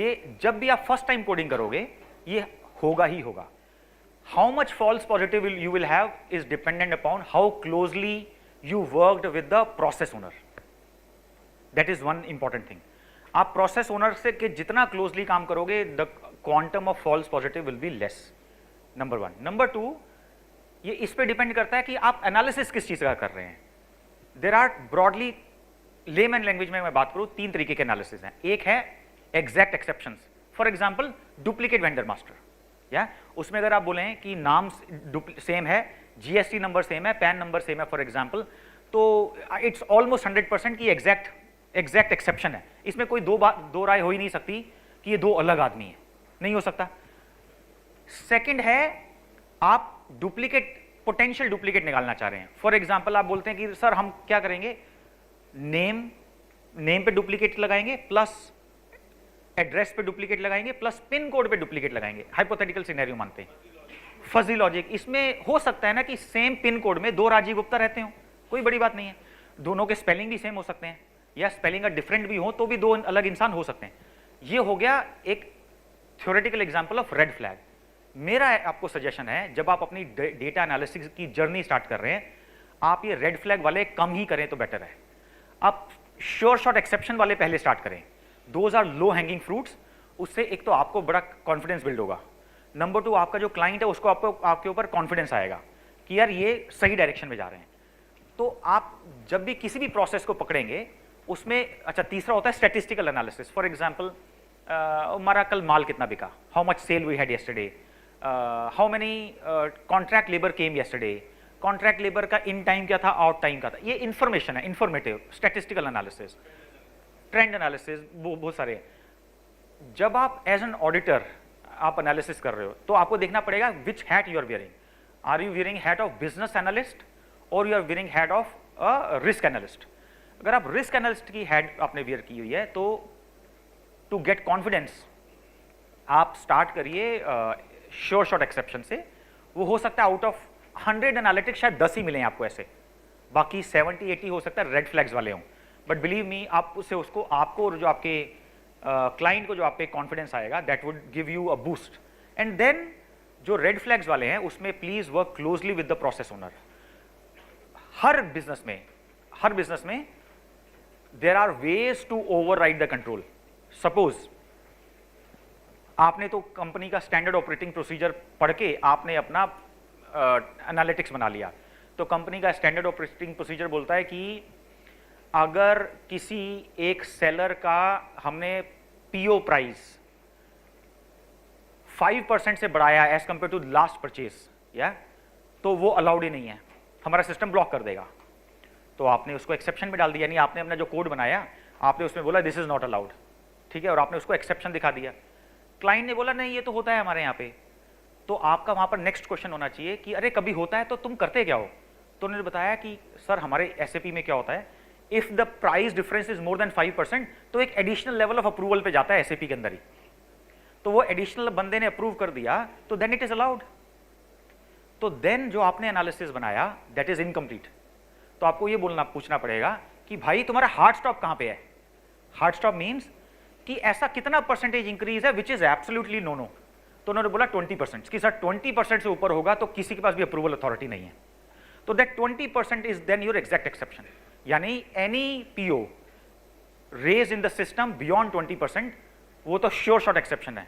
ये जब भी आप फर्स्ट टाइम कोडिंग करोगे ये होगा ही होगा. How much false positive you will have is dependent upon how closely you worked with the process owner. That is one important thing. आप प्रोसेस ओनर से के जितना क्लोजली काम करोगे the quantum of false positive will be less. Number one. Number two, ये इस पे depend करता है कि आप एनालिसिस किस चीज का कर रहे हैं. There are broadly layman language में मैं बात करूं, तीन तरीके के एनालिसिस हैं. एक है exact exceptions. For example duplicate vendor master, या उसमें अगर आप बोले कि नाम सेम है, जीएसटी नंबर सेम है, पैन नंबर सेम है फॉर एग्जांपल, तो इट्स ऑलमोस्ट 100% की एग्जैक्ट एक्सेप्शन है. इसमें कोई दो राय हो ही नहीं सकती कि ये दो अलग आदमी है, नहीं हो सकता. सेकंड है आप पोटेंशियल डुप्लीकेट निकालना चाह रहे हैं. फॉर एग्जांपल आप बोलते हैं कि सर हम क्या करेंगे, नेम पे डुप्लीकेट लगाएंगे, प्लस एड्रेस पे डुप्लीकेट लगाएंगे, प्लस पिन कोड पे डुप्लीकेट लगाएंगे. हाइपोथेटिकल सिनेरियो मानते हैं, फजी लॉजिक. इसमें हो सकता है ना कि सेम पिन कोड में दो राजीव गुप्ता रहते हो, कोई बड़ी बात नहीं है. दोनों के स्पेलिंग भी सेम हो सकते हैं, या स्पेलिंग का डिफरेंट भी हो तो भी दो अलग इंसान हो सकते हैं. ये हो गया एक theoretical example of red flag. मेरा आपको सजेशन है, जब आप अपनी डेटा एनालिसिस की जर्नी स्टार्ट कर रहे हैं, आप ये रेड फ्लैग वाले कम ही करें तो बेटर है. आप श्योर शॉट एक्सेप्शन वाले पहले स्टार्ट करें. Those are low hanging fruits. उससे एक तो आपको बड़ा कॉन्फिडेंस बिल्ड होगा. नंबर टू, आपका जो क्लाइंट है उसको आपके ऊपर कॉन्फिडेंस आएगा कि यार ये सही डायरेक्शन में जा रहे हैं. तो आप जब भी किसी भी प्रोसेस को पकड़ेंगे उसमें, अच्छा तीसरा होता है स्टैटिस्टिकल एनालिसिस. फॉर एग्जांपल हमारा कल माल कितना बिका, how much sale we had yesterday, how many contract labour came yesterday, contract labour का इन टाइम क्या था, आउट टाइम का था. ये इंफॉर्मेशन है, informative statistical analysis, trend analysis, बहुत सारे. जब आप एज एन ऑडिटर आप एनालिसिस कर रहे हो तो आपको देखना पड़ेगा which hat you are wearing. Are you wearing hat of business analyst और you are wearing hat of risk analyst. अगर आप रिस्क एनालिस्ट की हैट आपने वियर की हुई है तो टू गेट कॉन्फिडेंस आप स्टार्ट करिए श्योर शॉट एक्सेप्शन से. वो हो सकता है आउट ऑफ 100 एनालिटिक्स शायद 10 ही मिले आपको ऐसे, बाकी 70-80 हो सकता है रेड फ्लैग्स वाले हों. बट बिलीव मी, आप उससे उसको आपको और जो आपके क्लाइंट को जो आप पे कॉन्फिडेंस आएगा that would give you a boost. And then जो रेड फ्लैग्स वाले हैं उसमें please work closely with the process owner. हर बिजनेस में there are ways to override the control. Suppose आपने तो कंपनी का स्टैंडर्ड ऑपरेटिंग प्रोसीजर पढ़ के आपने अपना एनालिटिक्स बना लिया. तो कंपनी का स्टैंडर्ड ऑपरेटिंग प्रोसीजर बोलता है कि अगर किसी एक सेलर का हमने पीओ प्राइस 5% से बढ़ाया as compare to last purchase, या तो वो अलाउड ही नहीं है, हमारा सिस्टम ब्लॉक कर देगा. तो आपने उसको एक्सेप्शन में डाल दिया, यानी आपने अपना जो कोड बनाया आपने उसमें बोला दिस इज नॉट अलाउड, ठीक है, और आपने उसको एक्सेप्शन दिखा दिया. क्लाइंट ने बोला नहीं ये तो होता है हमारे यहाँ पे. तो आपका वहां पर नेक्स्ट क्वेश्चन होना चाहिए कि अरे कभी होता है तो तुम करते क्या हो. तो उन्होंने बताया कि सर हमारे एसएपी में क्या होता है, if the price difference is more than 5% तो एक एडिशनल लेवल ऑफ अप्रूवल पे जाता है एसएपी के अंदर ही. तो वो एडिशनल बंदे ने अप्रूव कर दिया तो देन इट इज अलाउड. तो देन जो आपने एनालिसिस बनाया दैट इज इनकम्प्लीट. तो आपको ये पूछना पड़ेगा कि भाई तुम्हारा हार्ड स्टॉप कहां पे है. हार्ड स्टॉप मीन्स कि ऐसा कितना परसेंटेज इंक्रीज है विच इज एब्सोल्युटली नो. तो उन्होंने बोला 20%. कि सर 20% से ऊपर होगा तो किसी के पास भी अप्रूवल अथॉरिटी नहीं है. तो that 20% is then your exact exception. यानी any PO raise in the system beyond 20% वो तो श्योर शॉट एक्सेप्शन है.